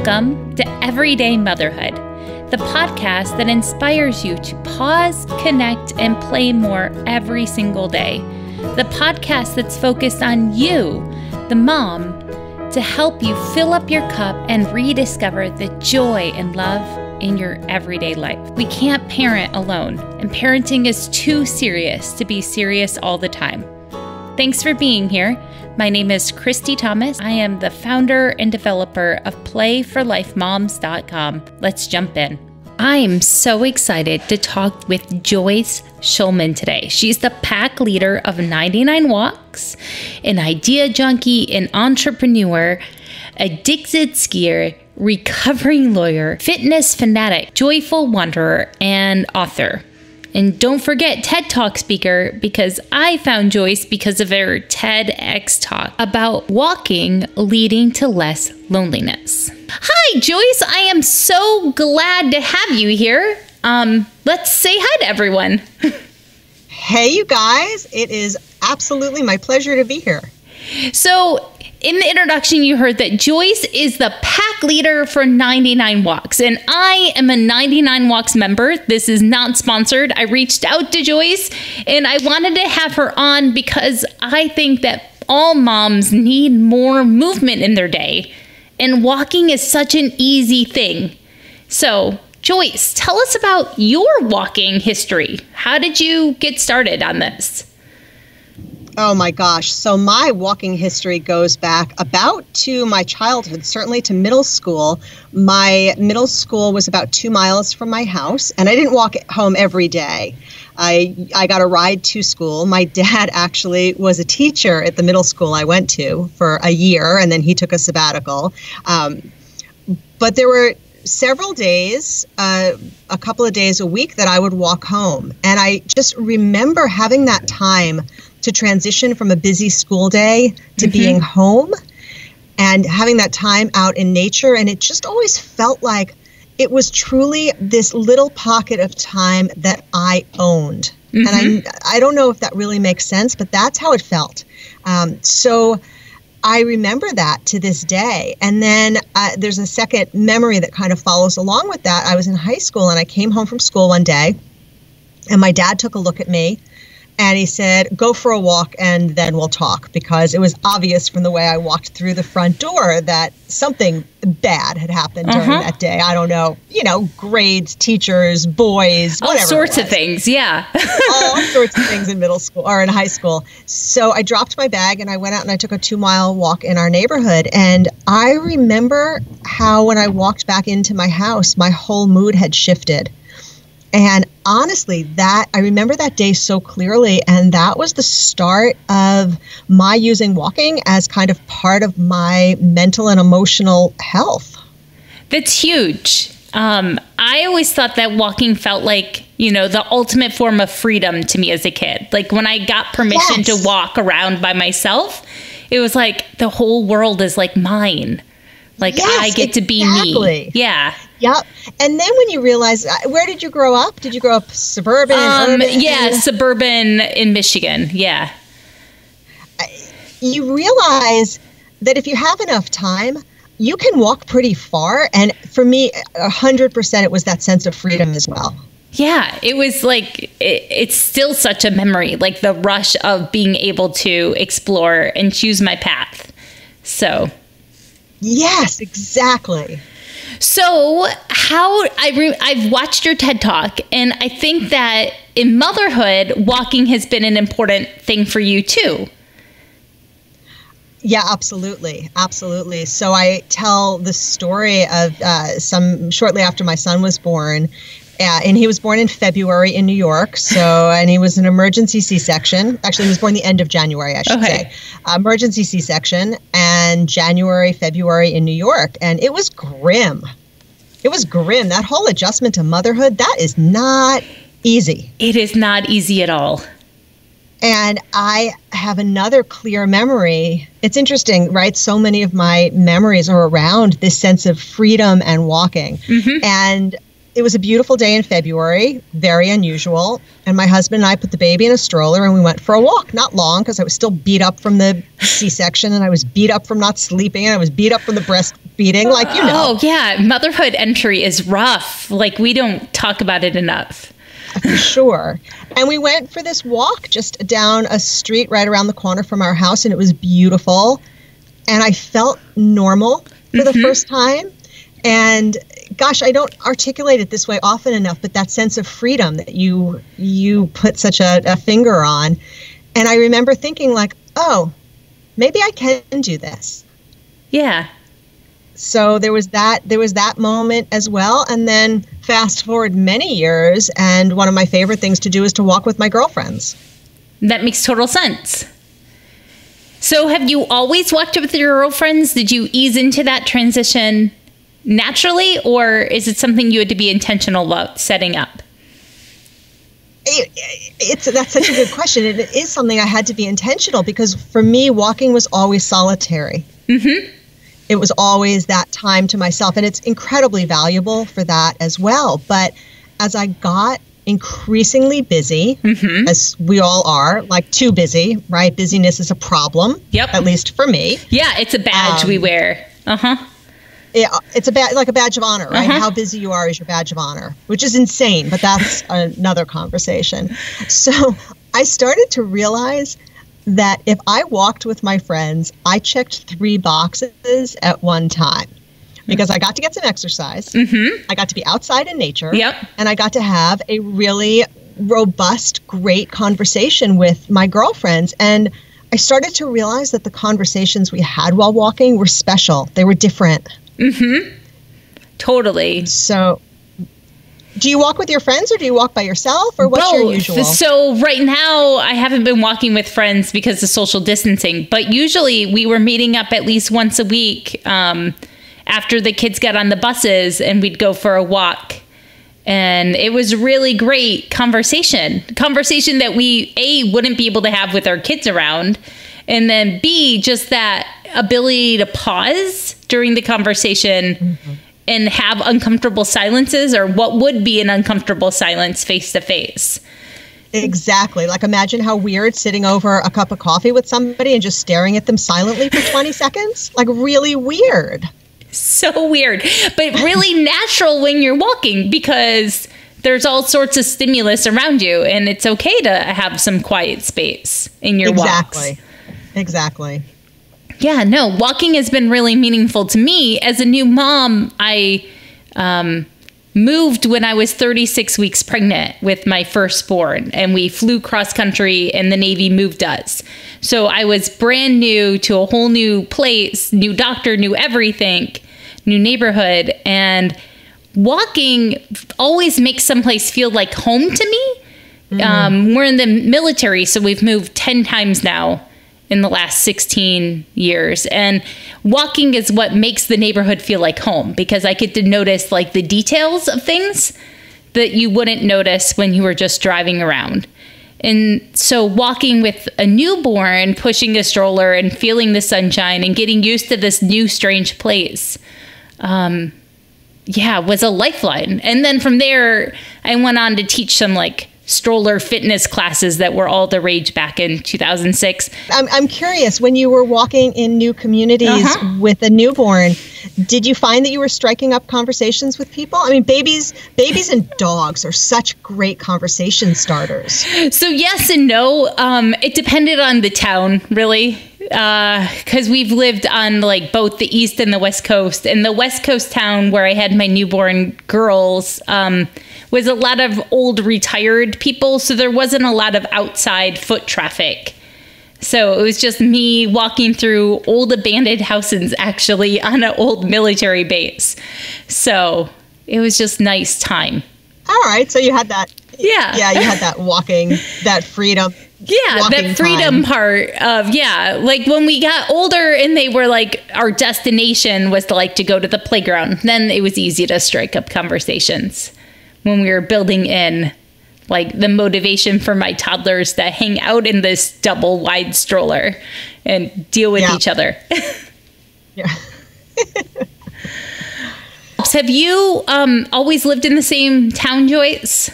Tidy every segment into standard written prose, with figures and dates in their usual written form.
Welcome to Everyday Motherhood, the podcast that inspires you to pause, connect, and play more every single day. The podcast that's focused on you, the mom, to help you fill up your cup and rediscover the joy and love in your everyday life. We can't parent alone, and parenting is too serious to be serious all the time. Thanks for being here. My name is Christy Thomas. I am the founder and developer of PlayForLifeMoms.com. Let's jump in. I'm so excited to talk with Joyce Shulman today. She's the pack leader of 99 Walks, an idea junkie, an entrepreneur, addicted skier, recovering lawyer, fitness fanatic, joyful wanderer, and author. And don't forget, TED Talk speaker, because I found Joyce because of her TEDx talk about walking leading to less loneliness. Hi, Joyce. I am so glad to have you here. Let's say hi to everyone. Hey, you guys. It is absolutely my pleasure to be here. So, in the introduction, you heard that Joyce is the pack leader for 99 Walks, and I am a 99 Walks member. This is not sponsored. I reached out to Joyce, and I wanted to have her on because I think that all moms need more movement in their day, and walking is such an easy thing. So, Joyce, tell us about your walking history. How did you get started on this? Oh my gosh. So my walking history goes back about to my childhood, certainly to middle school. My middle school was about 2 miles from my house, and I didn't walk home every day. I got a ride to school. My dad actually was a teacher at the middle school I went to for a year, and then he took a sabbatical. But there were several days, a couple of days a week that I would walk home. And I just remember having that time to transition from a busy school day to being home and having that time out in nature. And it just always felt like it was truly this little pocket of time that I owned. And I don't know if that really makes sense, but that's how it felt. So I remember that to this day. And then there's a second memory that kind of follows along with that. I was in high school and I came home from school one day and my dad took a look at me and he said, go for a walk and then we'll talk, because it was obvious from the way I walked through the front door that something bad had happened during that day. I don't know, grades, teachers, boys, whatever. All sorts of things, yeah. All sorts of things in middle school or in high school. So I dropped my bag and I went out and I took a 2-mile walk in our neighborhood. And I remember how when I walked back into my house, my whole mood had shifted. And honestly, I remember that day so clearly, and that was the start of my using walking as kind of part of my mental and emotional health. That's huge. I always thought that walking felt like, the ultimate form of freedom to me as a kid. Like when I got permission to walk around by myself, it was like the whole world is like mine. Like I get to be me. Yeah. Yep. And then when you realize, where did you grow up? Did you grow up suburban? Urban? Yeah, suburban in Michigan. Yeah. You realize that if you have enough time, you can walk pretty far. And for me, 100%, it was that sense of freedom as well. Yeah, it was like, it's still such a memory, like the rush of being able to explore and choose my path. So. Yes, exactly. So I've watched your TED Talk, and I think that in motherhood, walking has been an important thing for you too. Yeah, absolutely. Absolutely. So I tell the story of shortly after my son was born. And he was born in February in New York. And he was an emergency C-section. Actually, he was born the end of January, I should say. Emergency C-section, and February in New York. And it was grim. It was grim. That whole adjustment to motherhood, that is not easy. It is not easy at all. And I have another clear memory. It's interesting, right? So many of my memories are around this sense of freedom and walking. And it was a beautiful day in February, very unusual. And my husband and I put the baby in a stroller and we went for a walk. Not long, because I was still beat up from the C-section and I was beat up from not sleeping and I was beat up from the beating, like, you know. Oh, yeah. Motherhood entry is rough. Like, we don't talk about it enough. For sure. And we went for this walk just down a street right around the corner from our house, and it was beautiful. And I felt normal for the first time. And gosh, I don't articulate it this way often enough, but that sense of freedom that you put such a finger on. And I remember thinking like, oh, maybe I can do this. Yeah. So there was that moment as well. And then fast forward many years, and one of my favorite things to do is to walk with my girlfriends. That makes total sense. So have you always walked with your girlfriends? Did you ease into that transition naturally, or is it something you had to be intentional about setting up? That's such a good question. It is something I had to be intentional, because for me, walking was always solitary. Mm-hmm. It was always that time to myself, and it's incredibly valuable for that as well. But as I got increasingly busy, as we all are, like too busy, right? Busyness is a problem. Yep. At least for me. Yeah, it's a badge we wear. Yeah, it's a badge of honor, right? How busy you are is your badge of honor, which is insane, but that's another conversation. So I started to realize that if I walked with my friends, I checked 3 boxes at one time, because I got to get some exercise, I got to be outside in nature, and I got to have a really robust, great conversation with my girlfriends. And I started to realize that the conversations we had while walking were special. They were different. Totally. So do you walk with your friends, or do you walk by yourself, or what's your usual? So right now I haven't been walking with friends because of social distancing, but usually we were meeting up at least once a week after the kids got on the buses, and we'd go for a walk. And it was really great conversation that we, A, wouldn't be able to have with our kids around. And then B, just that ability to pause during the conversation and have uncomfortable silences, or what would be an uncomfortable silence face to face. Exactly. Like, imagine how weird sitting over a cup of coffee with somebody and just staring at them silently for 20 seconds. Like, really weird. So weird, but really natural when you're walking, because there's all sorts of stimulus around you, and it's okay to have some quiet space in your walks. Exactly. Yeah, no, walking has been really meaningful to me. As a new mom, I moved when I was 36 weeks pregnant with my firstborn, and we flew cross country, and the Navy moved us. So I was brand new to a whole new place, new doctor, new everything, new neighborhood. And walking always makes someplace feel like home to me. We're in the military, so we've moved 10 times now in the last 16 years. And walking is what makes the neighborhood feel like home, because I get to notice like the details of things that you wouldn't notice when you were just driving around. And so walking with a newborn, pushing a stroller and feeling the sunshine and getting used to this new strange place, was a lifeline. And then from there, I went on to teach some like stroller fitness classes that were all the rage back in 2006. I'm curious, when you were walking in new communities with a newborn, did you find that you were striking up conversations with people? I mean, babies and dogs are such great conversation starters. So yes and no. It depended on the town, really. Because we've lived on like both the East and the West Coast. And the West Coast town where I had my newborn girls was a lot of old retired people. So there wasn't a lot of outside foot traffic. So it was just me walking through old abandoned houses, actually, on an old military base. So it was just nice time. All right. So you had that. Yeah. Yeah, you had that walking, that freedom. Yeah, that freedom part of, like when we got older and they were like, our destination was to go to the playground. Then it was easy to strike up conversations when we were building in like the motivation for my toddlers to hang out in this double wide stroller and deal with each other. Yeah. Have you always lived in the same town, Joyce?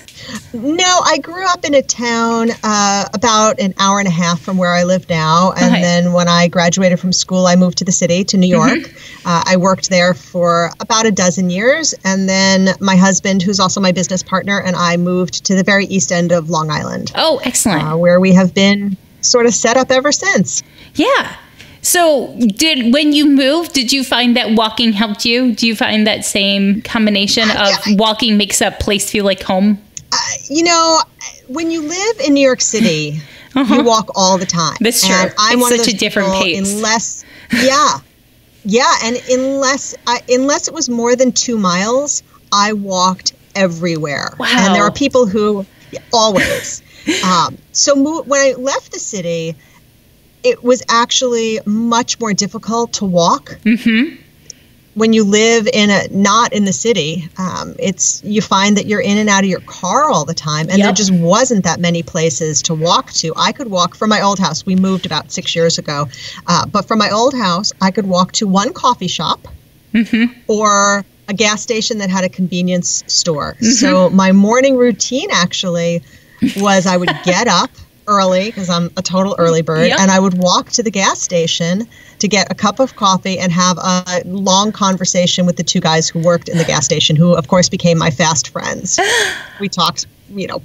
No, I grew up in a town about an hour and a half from where I live now. And then when I graduated from school, I moved to the city, to New York. I worked there for about a dozen years. And then my husband, who's also my business partner, and I moved to the very east end of Long Island. Oh, excellent. Where we have been sort of set up ever since. Yeah. So when you moved, did you find that walking helped you? Do you find that same combination of walking makes a place feel like home? When you live in New York City, you walk all the time. That's true. And I'm it's such a different pace. Unless it was more than 2 miles, I walked everywhere. Wow. And there are people who always. So when I left the city, it was actually much more difficult to walk. When you live not in the city, you find that you're in and out of your car all the time, and there just wasn't that many places to walk to. I could walk from my old house. We moved about 6 years ago, but from my old house, I could walk to one coffee shop or a gas station that had a convenience store. So my morning routine actually was I would get up early because I'm a total early bird, and I would walk to the gas station to get a cup of coffee and have a long conversation with the two guys who worked in the gas station, who of course became my fast friends. We talked,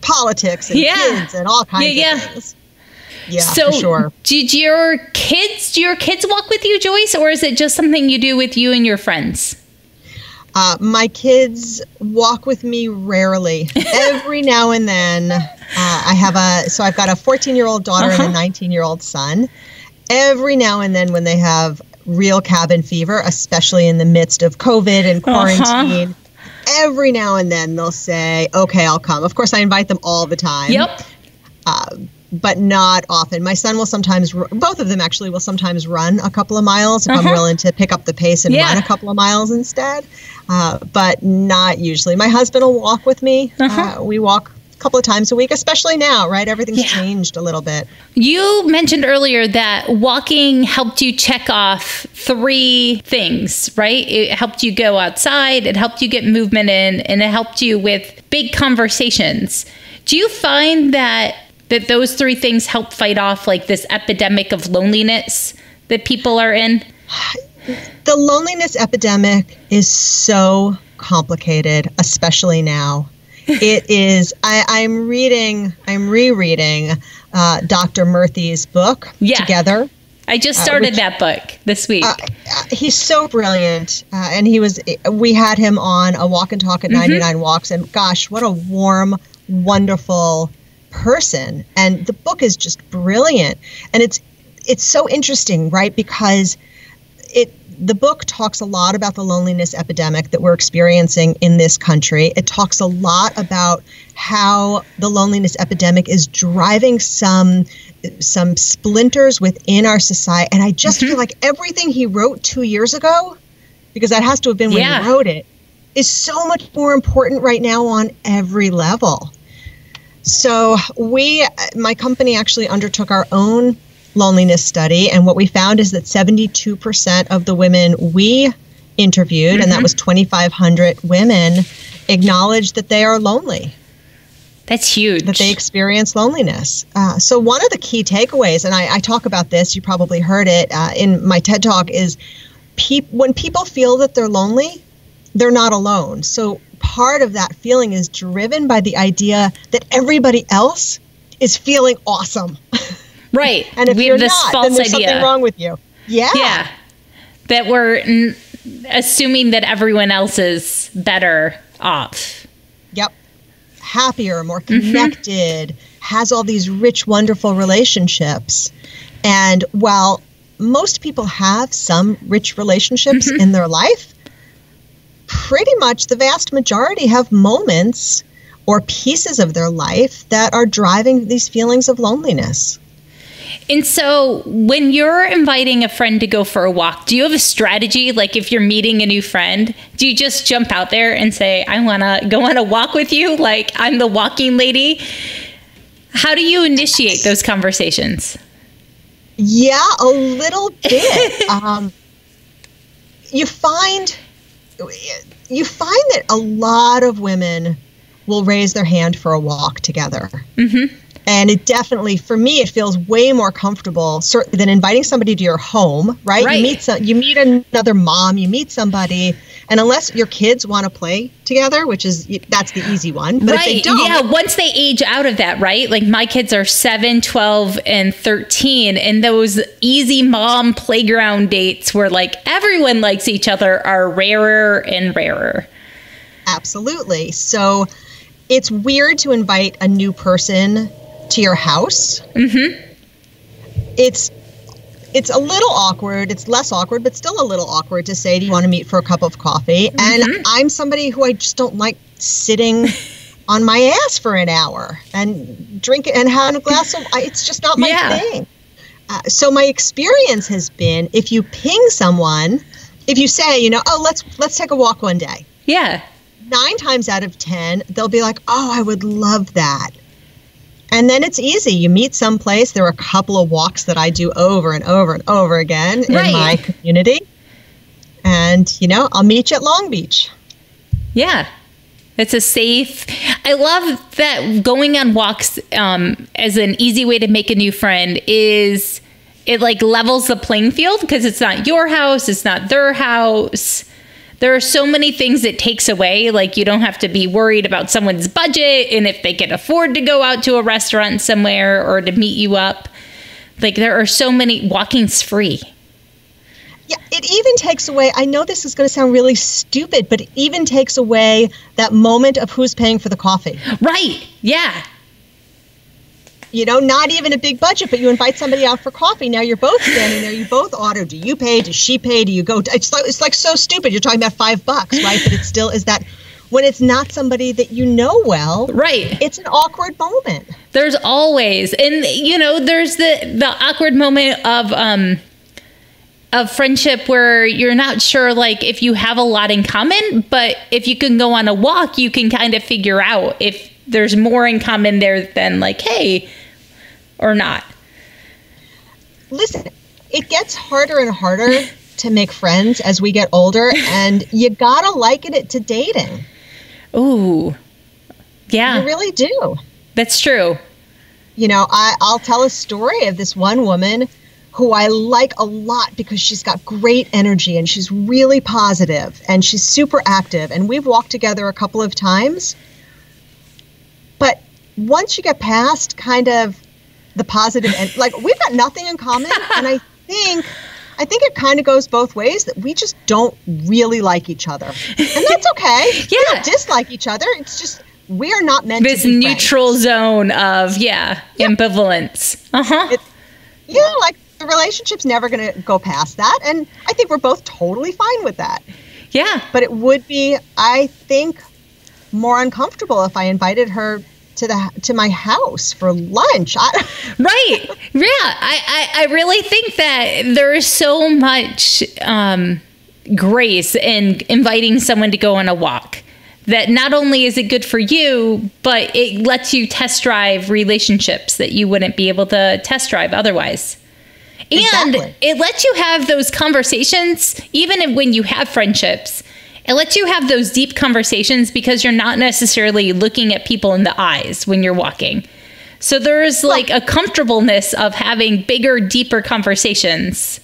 politics and kids and all kinds of things. Yeah, so for sure. Do your kids walk with you, Joyce, or is it just something you do with you and your friends? My kids walk with me rarely. Every now and then, I've got a 14-year-old daughter and a 19-year-old son. Every now and then when they have real cabin fever, especially in the midst of COVID and quarantine, every now and then they'll say, okay, I'll come. Of course, I invite them all the time. But not often. My son will sometimes, both of them actually will sometimes run a couple of miles if I'm willing to pick up the pace and run a couple of miles instead. But not usually. My husband will walk with me. We walk a couple of times a week, especially now, right? Everything's changed a little bit. You mentioned earlier that walking helped you check off 3 things, right? It helped you go outside, it helped you get movement in, and it helped you with big conversations. Do you find that those 3 things help fight off like this epidemic of loneliness that people are in? The loneliness epidemic is so complicated, especially now. It is. I'm rereading Dr. Murthy's book, Together. I just started that book this week. He's so brilliant. And we had him on a walk and talk at 99 Walks. And gosh, what a warm, wonderful person. And the book is just brilliant. And it's so interesting, right? Because the book talks a lot about the loneliness epidemic that we're experiencing in this country. It talks a lot about how the loneliness epidemic is driving some splinters within our society. And I just feel like everything he wrote 2 years ago, because that has to have been when he wrote it, is so much more important right now on every level. So my company actually undertook our own loneliness study, and what we found is that 72% of the women we interviewed, and that was 2,500 women, acknowledged that they are lonely. That's huge. That they experience loneliness. So one of the key takeaways, and I talk about this, you probably heard it in my TED Talk, is when people feel that they're lonely, they're not alone. So part of that feeling is driven by the idea that everybody else is feeling awesome. Right. And if we you're have this not, false then there's idea. something wrong with you. Yeah. That we're assuming that everyone else is better off. Yep. Happier, more connected, has all these rich, wonderful relationships. And while most people have some rich relationships in their life, pretty much the vast majority have moments or pieces of their life that are driving these feelings of loneliness. And so when you're inviting a friend to go for a walk, do you have a strategy? Like if you're meeting a new friend, do you just jump out there and say, I want to go on a walk with you? Like I'm the walking lady. How do you initiate those conversations? Yeah, a little bit. You find that a lot of women will raise their hand for a walk together. Mm-hmm. And it definitely, for me, it feels way more comfortable than inviting somebody to your home, right? You meet another mom, you meet somebody, and unless your kids want to play together, that's the easy one. But if they don't, once they age out of that, right? Like my kids are 7, 12, and 13, and those easy mom playground dates where like everyone likes each other are rarer and rarer. Absolutely. So it's weird to invite a new person to your house. Mm-hmm. It's a little awkward. It's less awkward, but still a little awkward to say, do you want to meet for a cup of coffee? Mm-hmm. And I'm somebody who I just don't like sitting on my ass for an hour and drinking and having a glass of, it's just not my thing. So my experience has been, if you ping someone, if you say, let's take a walk one day. Yeah. 9 times out of 10, they'll be like, oh, I would love that. And then it's easy. You meet someplace. There are a couple of walks that I do over and over and over again in my community. And, I'll meet you at Long Beach. Yeah. It's a safe. I love that going on walks as an easy way to make a new friend is it like levels the playing field because it's not your house. It's not their house. There are so many things it takes away. Like you don't have to be worried about someone's budget and if they can afford to go out to a restaurant somewhere or to meet you up. Like there are so many, walking's free. Yeah, it even takes away, I know this is going to sound really stupid, but it even takes away that moment of who's paying for the coffee. Right. Yeah. Not even a big budget, but you invite somebody out for coffee. Now you're both standing there. You both order. Do you pay? Does she pay? Do you go? It's like so stupid. You're talking about $5, right? But it still is that when it's not somebody that you know well. Right. It's an awkward moment. There's always, and there's the awkward moment of friendship where you're not sure, like if you have a lot in common, but if you can go on a walk, you can kind of figure out if there's more in common there than like, hey, or not. Listen, it gets harder and harder to make friends as we get older, and you gotta liken it to dating. Ooh, yeah. You really do. That's true. I'll tell a story of this one woman who I like a lot because she's got great energy and she's really positive and she's super active, and we've walked together a couple of times. But once you get past kind of the positive and like we've got nothing in common, and I think it kind of goes both ways that we just don't really like each other, and that's okay. Yeah, we don't dislike each other. It's just we are not meant this to be neutral friends. Zone of ambivalence. Like the relationship's never going to go past that, and I think we're both totally fine with that. Yeah, but it would be, I think, more uncomfortable if I invited her to my house for lunch. Right. Yeah. I really think that there is so much grace in inviting someone to go on a walk, that not only is it good for you, but it lets you test drive relationships that you wouldn't be able to test drive otherwise. And it lets you have those conversations, even when you have friendships. It lets you have those deep conversations because you're not necessarily looking at people in the eyes when you're walking. So there's like a comfortableness of having bigger, deeper conversations.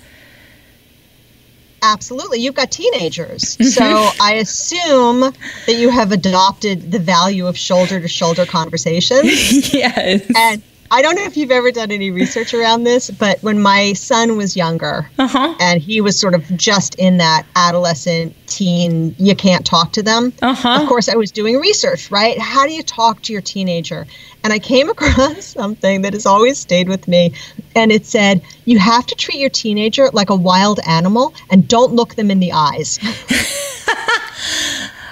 Absolutely. You've got teenagers. So I assume that you have adopted the value of shoulder-to-shoulder conversations. Yes. And I don't know if you've ever done any research around this, but when my son was younger and he was sort of just in that adolescent teen, you can't talk to them. Of course, I was doing research, right? How do you talk to your teenager? And I came across something that has always stayed with me. And it said, you have to treat your teenager like a wild animal and don't look them in the eyes.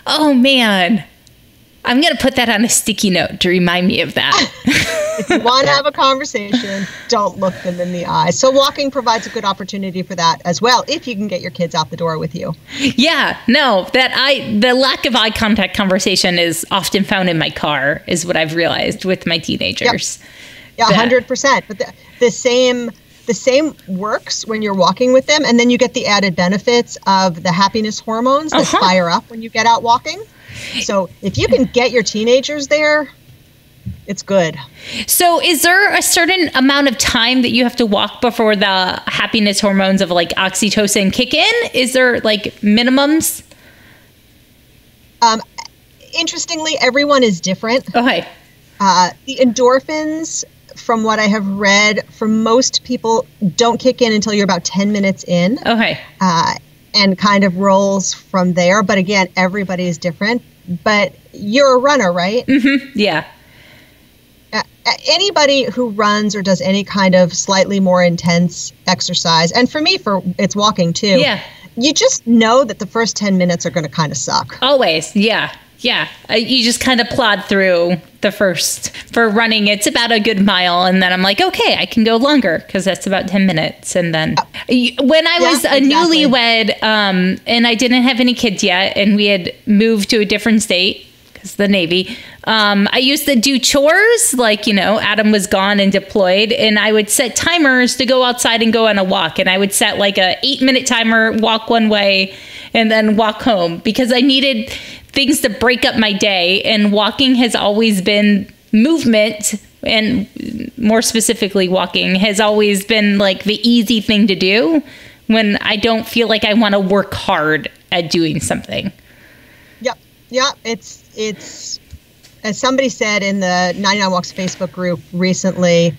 Oh, man. I'm going to put that on a sticky note to remind me of that. If you want to have a conversation, don't look them in the eye. So walking provides a good opportunity for that as well, if you can get your kids out the door with you. Yeah, no, the lack of eye contact conversation is often found in my car, is what I've realized with my teenagers. Yep. Yeah, 100%. But the same works when you're walking with them, and then you get the added benefits of the happiness hormones that fire up when you get out walking. So if you can get your teenagers there, it's good. So is there a certain amount of time that you have to walk before the happiness hormones of like oxytocin kick in? Is there like minimums? Interestingly, everyone is different. Okay. The endorphins, from what I have read, for most people don't kick in until you're about 10 minutes in. Okay. And kind of rolls from there. But again, everybody is different. But you're a runner, right? Mm-hmm. Yeah. Anybody who runs or does any kind of slightly more intense exercise, and for me, it's walking too. Yeah. You just know that the first 10 minutes are going to kind of suck. Always. Yeah. Yeah. You just kind of plod through the first. For running, it's about a good mile. And then I'm like, okay, I can go longer because that's about 10 minutes. And then when I was a newlywed and I didn't have any kids yet, and we had moved to a different state because the Navy, I used to do chores, like, Adam was gone and deployed, and I would set timers to go outside and go on a walk. And I would set like a 8-minute timer, walk one way, and then walk home because I needed things to break up my day. And walking has always been movement, and more specifically, walking has always been like the easy thing to do when I don't feel like I want to work hard at doing something. Yep. Yeah. It's as somebody said in the 99 Walks Facebook group recently,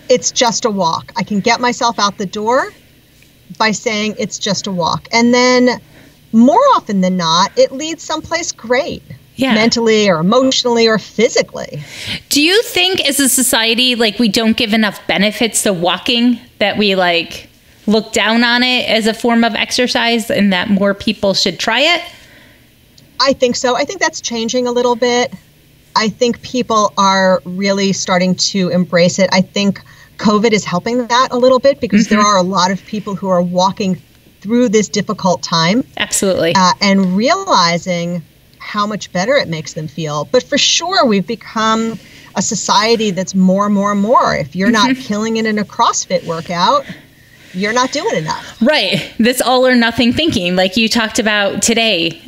it's just a walk. I can get myself out the door by saying it's just a walk. And then more often than not, it leads someplace great. Yeah. Mentally or emotionally or physically. Do you think as a society, like, we don't give enough benefits to walking, that we like look down on it as a form of exercise and that more people should try it? I think so. I think that's changing a little bit. I think people are really starting to embrace it. I think COVID is helping that a little bit because there are a lot of people who are walking through this difficult time. Absolutely. And realizing how much better it makes them feel. But for sure, we've become a society that's more. If you're not killing it in a CrossFit workout, you're not doing enough. Right. This all or nothing thinking, like you talked about today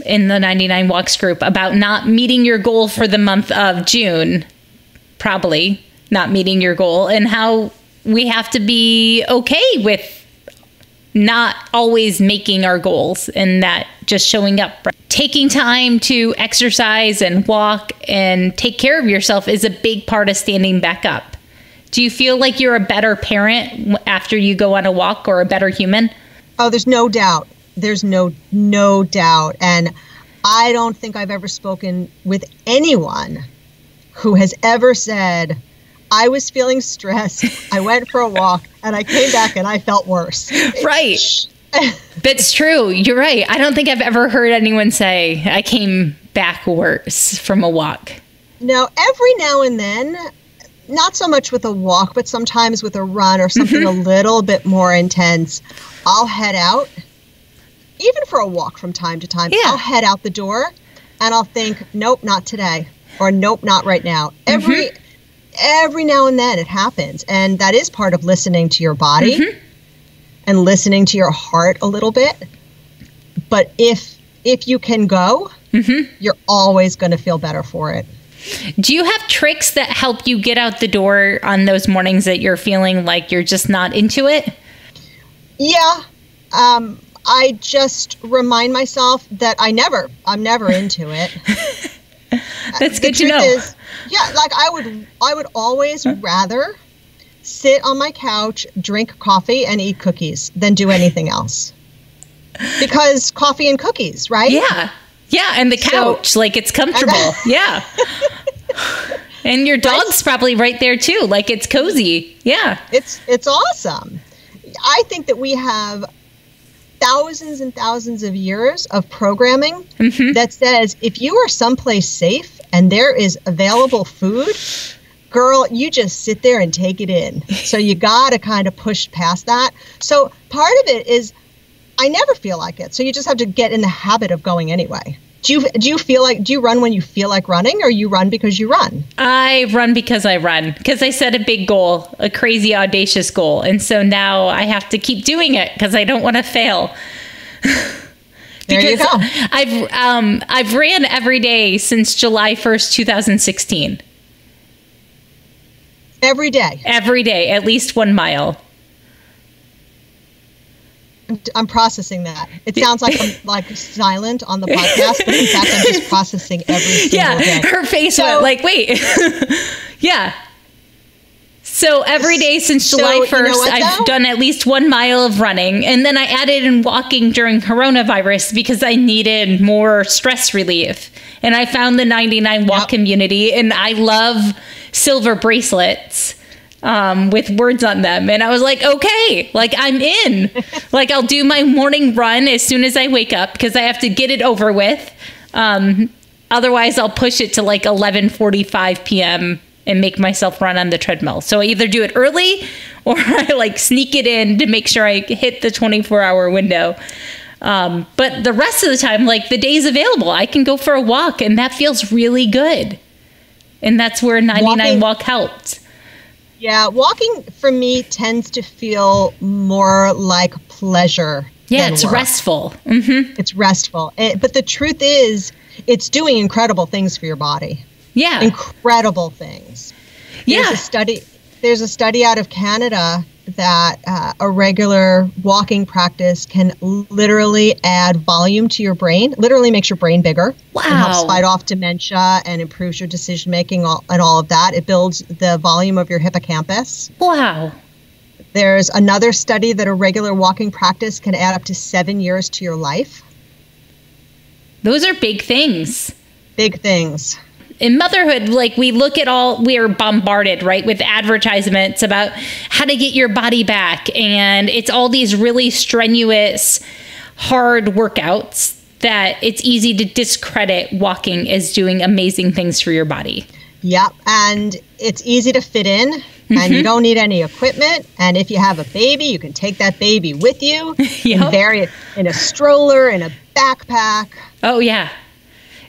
in the 99 Walks group, about not meeting your goal for the month of June, probably not meeting your goal, and how we have to be okay with not always making our goals, and that just showing up. Taking time to exercise and walk and take care of yourself is a big part of standing back up. Do you feel like you're a better parent after you go on a walk, or a better human? Oh, there's no doubt. There's no doubt. And I don't think I've ever spoken with anyone who has ever said, I was feeling stressed, I went for a walk, and I came back and I felt worse. Right. That's true. You're right. I don't think I've ever heard anyone say, I came back worse from a walk. No, every now and then, not so much with a walk, but sometimes with a run or something a little bit more intense, I'll head out, even for a walk from time to time. Yeah. I'll head out the door and I'll think, nope, not today, or nope, not right now. Every now and then it happens. And that is part of listening to your body and listening to your heart a little bit. But if you can go, you're always going to feel better for it. Do you have tricks that help you get out the door on those mornings that you're feeling like you're just not into it? Yeah. I just remind myself that I'm never into it. That's good to know. Like I would always rather sit on my couch, drink coffee, and eat cookies than do anything else. Because coffee and cookies, right? Yeah. Yeah, and the couch, like, it's comfortable. Yeah. And your dog's probably right there too, like it's cozy. Yeah. It's awesome. I think that we have thousands and thousands of years of programming that says if you are someplace safe and there is available food, girl, you just sit there and take it in. So you got to kind of push past that. So part of it is I never feel like it. So you just have to get in the habit of going anyway. Do you run when you feel like running, or you run because you run? I run because I run, because I set a big goal, a crazy audacious goal. And so now I have to keep doing it because I don't want to fail. There you go. I've ran every day since July 1st, 2016. Every day? Every day, at least 1 mile. I'm processing that. It sounds like I'm like silent on the podcast, but in fact, I'm just processing every single day. Her face went like, wait. Yeah. So every day since July 1st, I've done at least 1 mile of running. And then I added in walking during coronavirus because I needed more stress relief. And I found the 99 Walk community, and I love silver bracelets with words on them. And I was like, okay, like I'm in. Like I'll do my morning run as soon as I wake up because I have to get it over with. Otherwise, I'll push it to like 11:45 p.m. and make myself run on the treadmill. So I either do it early or I like sneak it in to make sure I hit the 24-hour window. But the rest of the time, like the days available, I can go for a walk, and that feels really good. And that's where 99 Walk helped. Yeah, walking for me tends to feel more like pleasure. Yeah, it's restful. Mm-hmm. It's restful. But the truth is, it's doing incredible things for your body. Yeah. Incredible things. There's a study out of Canada that a regular walking practice can literally add volume to your brain, literally makes your brain bigger. Wow. And helps fight off dementia and improves your decision making and all of that. It builds the volume of your hippocampus. Wow. There's another study that a regular walking practice can add up to 7 years to your life. Those are big things. Big things. In motherhood, like we're bombarded, right, with advertisements about how to get your body back. And it's all these really strenuous, hard workouts that it's easy to discredit walking as doing amazing things for your body. Yep. And it's easy to fit in. And you don't need any equipment. And if you have a baby, you can take that baby with you and bury it in a stroller, in a backpack. Oh, yeah.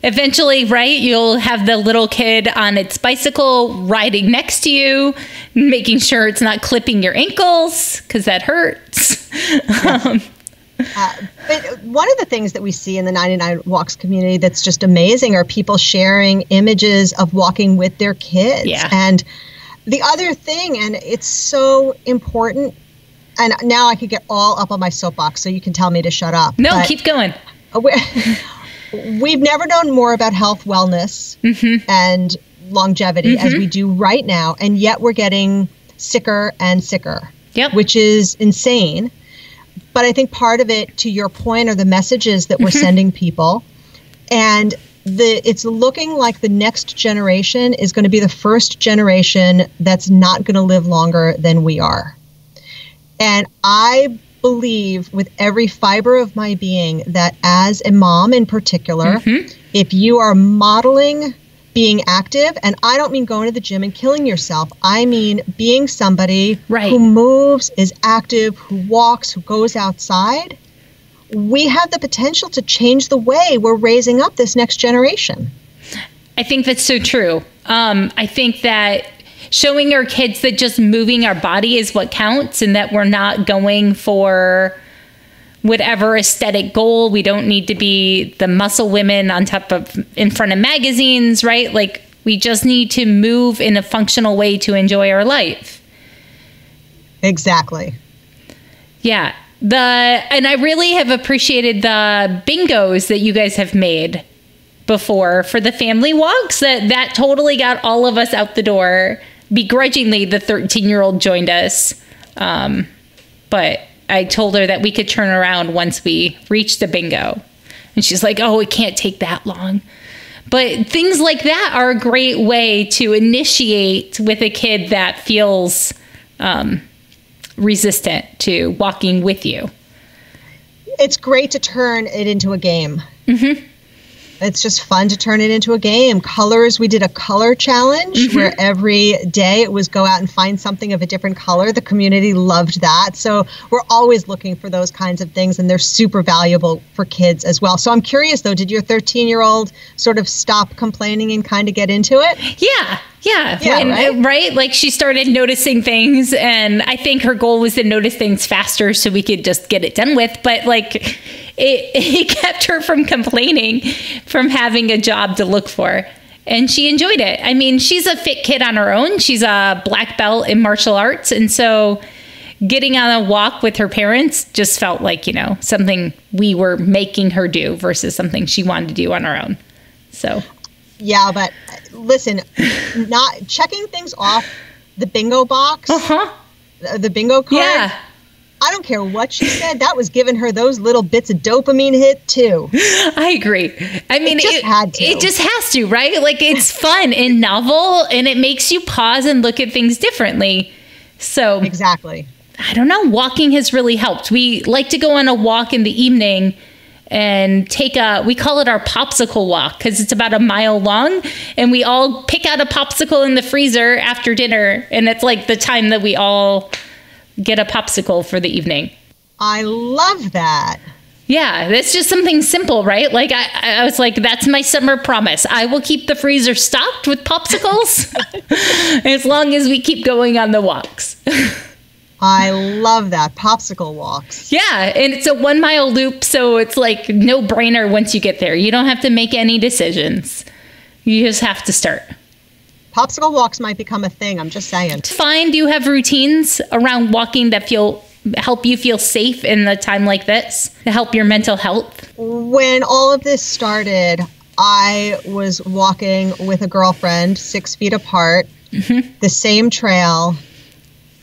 Eventually, right, you'll have the little kid on its bicycle riding next to you, making sure it's not clipping your ankles because that hurts. But one of the things that we see in the 99 Walks community that's just amazing are people sharing images of walking with their kids. Yeah. And the other thing, and it's so important, and now I could get all up on my soapbox, so you can tell me to shut up. No, keep going. We've never known more about health, wellness, and longevity as we do right now, and yet we're getting sicker and sicker, which is insane. But I think part of it, to your point, are the messages that we're sending people. And it's looking like the next generation is going to be the first generation that's not going to live longer than we are. And I believe with every fiber of my being that as a mom in particular, if you are modeling being active, and I don't mean going to the gym and killing yourself, I mean being somebody who moves, is active, who walks, who goes outside, we have the potential to change the way we're raising up this next generation. I think that's so true. I think that showing our kids that just moving our body is what counts, and that we're not going for whatever aesthetic goal. We don't need to be the muscle women on top of in front of magazines, right? Like we just need to move in a functional way to enjoy our life. Exactly. Yeah. And I really have appreciated the bingos that you guys have made before for the family walks. That totally got all of us out the door. Begrudgingly, the 13-year-old joined us. But I told her that we could turn around once we reached the bingo. And she's like, oh, it can't take that long. But things like that are a great way to initiate with a kid that feels resistant to walking with you. It's great to turn it into a game. It's just fun to turn it into a game. Colors, we did a color challenge where every day it was go out and find something of a different color. The community loved that. So we're always looking for those kinds of things, and they're super valuable for kids as well. So I'm curious, though, did your 13-year-old sort of stop complaining and kind of get into it? Yeah. Right? Like she started noticing things, and I think her goal was to notice things faster so we could just get it done with. But like it kept her from complaining from having a job to look for. And she enjoyed it. I mean, she's a fit kid on her own. She's a black belt in martial arts. And so getting on a walk with her parents just felt like, something we were making her do versus something she wanted to do on her own. So. Yeah, but listen, not checking things off the bingo box, the bingo card. Yeah. I don't care what she said. That was giving her those little bits of dopamine hit too. I agree. I mean, it just has to, right? Like it's fun and novel, and it makes you pause and look at things differently. So exactly. I don't know. Walking has really helped. We like to go on a walk in the evening and we call it our popsicle walk because it's about a mile long, and we all pick out a popsicle in the freezer after dinner, and it's like the time that we all get a popsicle for the evening. I love that. Yeah, it's just something simple, right? Like I was like, that's my summer promise. I will keep the freezer stocked with popsicles as long as we keep going on the walks. I love that. Popsicle walks. Yeah, and it's a 1 mile loop, so it's like no brainer once you get there. You don't have to make any decisions. You just have to start. Popsicle walks might become a thing. I'm just saying. Do you have routines around walking that help you feel safe in a time like this to help your mental health? When all of this started, I was walking with a girlfriend 6 feet apart, the same trail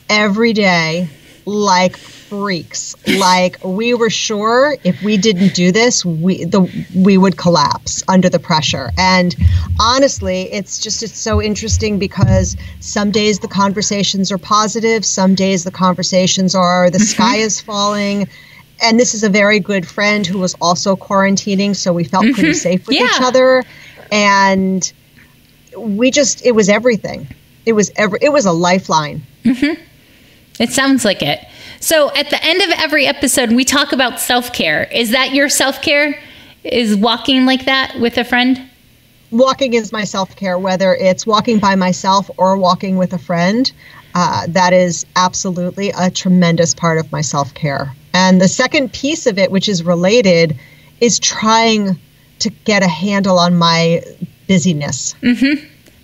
every day, like freaks. Like we were sure if we didn't do this, we would collapse under the pressure. And honestly, it's so interesting because some days the conversations are positive, some days the conversations are the sky is falling. And this is a very good friend who was also quarantining, so we felt pretty safe with each other. And it was everything. It was a lifeline. It sounds like it. So at the end of every episode, we talk about self-care. Is that your self-care? Is walking like that with a friend? Walking is my self-care, whether it's walking by myself or walking with a friend. That is absolutely a tremendous part of my self-care. And the second piece of it, which is related, is trying to get a handle on my busyness.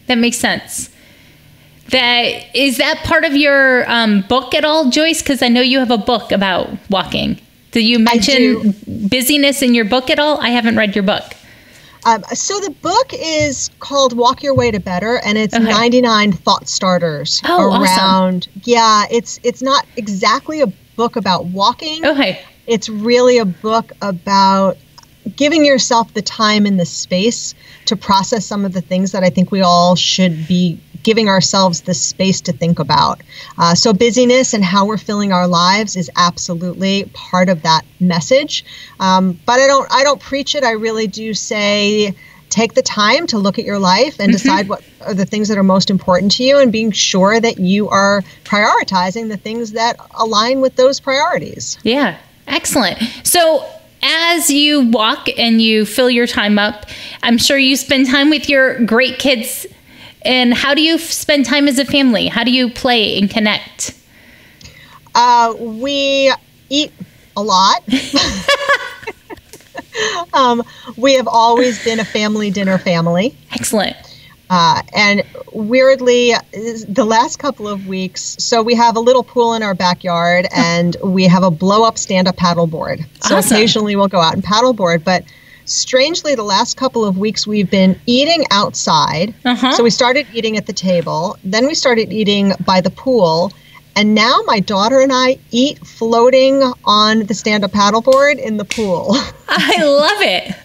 That makes sense. Is that part of your book at all, Joyce? Because I know you have a book about walking. Did you mention busyness in your book at all? I haven't read your book. So the book is called Walk Your Way to Better, and it's 99 thought starters around. Awesome. Yeah, it's not exactly a book about walking. Okay. It's really a book about giving yourself the time and the space to process some of the things that I think we all should be giving ourselves the space to think about. So busyness and how we're filling our lives is absolutely part of that message. But I don't preach it. I really do say take the time to look at your life and decide what are the things that are most important to you, and being sure that you are prioritizing the things that align with those priorities. Yeah, excellent. So as you walk and you fill your time up, I'm sure you spend time with your great kids. And how do you spend time as a family? How do you play and connect? We eat a lot. We have always been a family dinner family. Excellent. And weirdly, the last couple of weeks, so we have a little pool in our backyard, and we have a blow-up stand-up paddleboard. So occasionally we'll go out and paddleboard, but strangely, the last couple of weeks we've been eating outside. So we started eating at the table, then we started eating by the pool, and now my daughter and I eat floating on the stand-up paddleboard in the pool. I love it.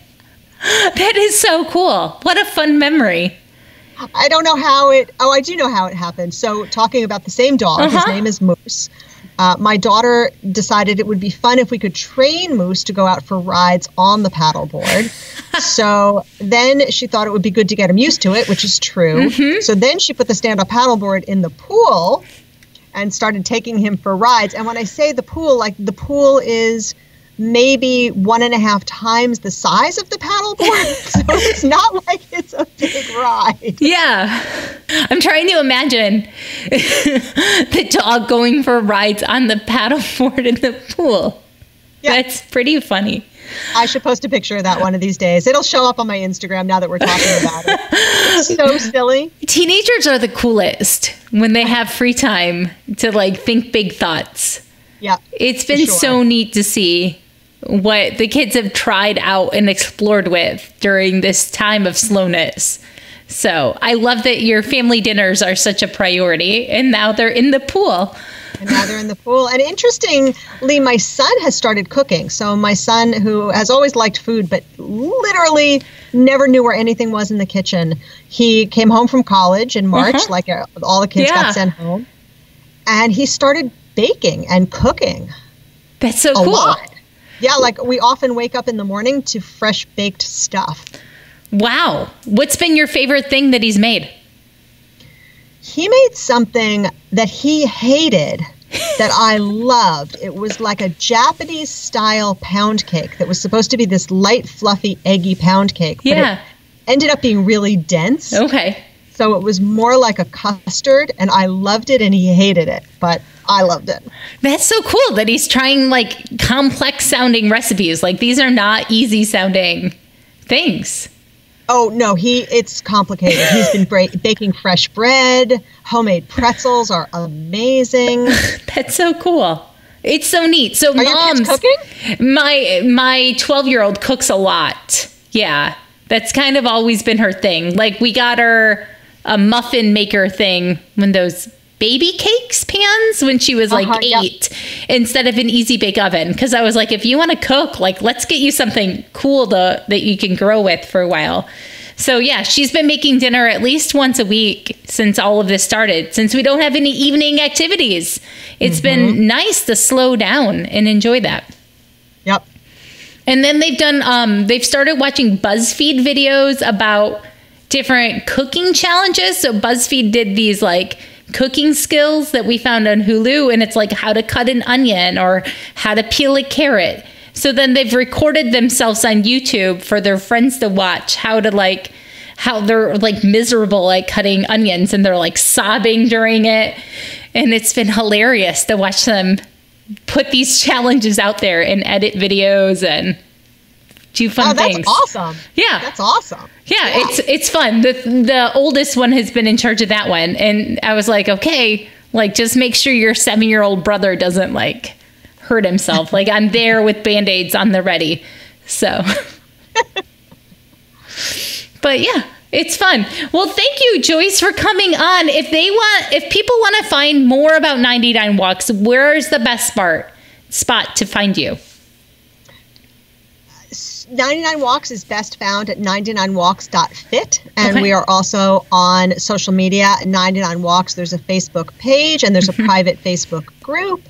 That is so cool. What a fun memory. I don't know how I do know how it happened. So talking about the same dog, his name is Moose. My daughter decided it would be fun if we could train Moose to go out for rides on the paddleboard. So then she thought it would be good to get him used to it, which is true. So then she put the stand-up paddleboard in the pool and started taking him for rides. And when I say the pool, like the pool is maybe 1.5 times the size of the paddleboard. So it's not like it's a big ride. Yeah. I'm trying to imagine the dog going for rides on the paddleboard in the pool. Yeah. That's pretty funny. I should post a picture of that one of these days. It'll show up on my Instagram now that we're talking about it. It's so silly. Teenagers are the coolest when they have free time to like think big thoughts. Yeah. It's been so neat to see what the kids have tried out and explored with during this time of slowness. So I love that your family dinners are such a priority, and now they're in the pool. And interestingly, my son has started cooking. So my son, who has always liked food, but literally never knew where anything was in the kitchen, he came home from college in March, like all the kids got sent home. And he started baking and cooking. That's so cool. A lot. Yeah, like we often wake up in the morning to fresh baked stuff. Wow. What's been your favorite thing that he's made? He made something that he hated that I loved. It was like a Japanese style pound cake that was supposed to be this light, fluffy, eggy pound cake. But it ended up being really dense. Okay. So it was more like a custard, and I loved it and he hated it, but I loved it. That's so cool that he's trying like complex sounding recipes. Like these are not easy sounding things. Oh, no, it's complicated. He's been baking fresh bread. Homemade pretzels are amazing. That's so cool. It's so neat. So are your kids cooking? My 12-year-old cooks a lot. Yeah, that's kind of always been her thing. Like we got her a muffin maker thing when those baby cakes pans when she was like 8 instead of an easy bake oven. Because I was like, if you want to cook, like let's get you something cool that you can grow with for a while. So yeah, she's been making dinner at least once a week since all of this started. Since we don't have any evening activities, it's been nice to slow down and enjoy that. Yep. And then they've started watching BuzzFeed videos about different cooking challenges. So BuzzFeed did these like cooking skills that we found on Hulu, and it's like how to cut an onion or how to peel a carrot. So then they've recorded themselves on YouTube for their friends to watch how they're like miserable at cutting onions, and they're like sobbing during it. And it's been hilarious to watch them put these challenges out there and edit videos and do fun things. That's awesome. Yeah. That's awesome. Yeah, it's fun. The oldest one has been in charge of that one. And I was like, okay, like just make sure your 7-year-old brother doesn't like hurt himself. Like I'm there with Band-Aids on the ready. So, but yeah, it's fun. Well, thank you, Joyce, for coming on. If people want to find more about 99 Walks, where's the best spot to find you? 99 Walks is best found at 99walks.fit, and we are also on social media at 99 Walks. There's a Facebook page, and there's a private Facebook group.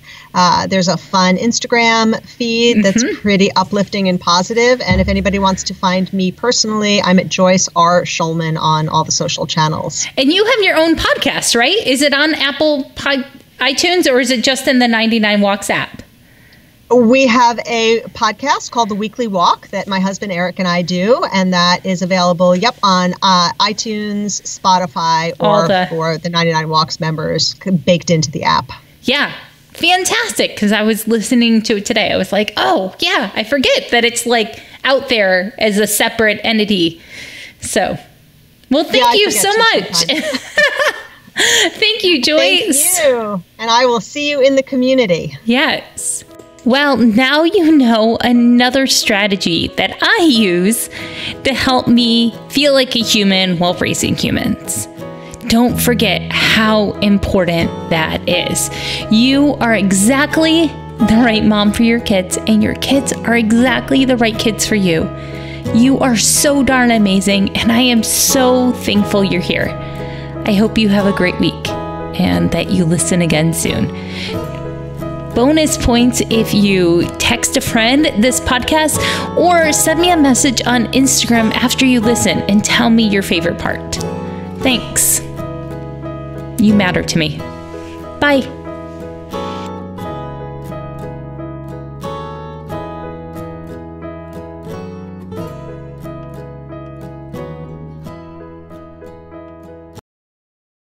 There's a fun Instagram feed that's pretty uplifting and positive. And if anybody wants to find me personally, I'm at Joyce R. Shulman on all the social channels. And you have your own podcast, right? Is it on Apple iTunes, or is it just in the 99 Walks app? We have a podcast called The Weekly Walk that my husband Eric and I do, and that is available, on iTunes, Spotify, or for the 99 Walks members baked into the app. Yeah. Fantastic, because I was listening to it today. I was like, oh, yeah, I forget that it's like out there as a separate entity. So, well, thank you so much. Thank you, Joyce. Thank you. And I will see you in the community. Yes. Well, now you know another strategy that I use to help me feel like a human while raising humans. Don't forget how important that is. You are exactly the right mom for your kids, and your kids are exactly the right kids for you. You are so darn amazing, and I am so thankful you're here. I hope you have a great week and that you listen again soon. Bonus points if you text a friend this podcast or send me a message on Instagram after you listen and tell me your favorite part. Thanks. You matter to me. Bye.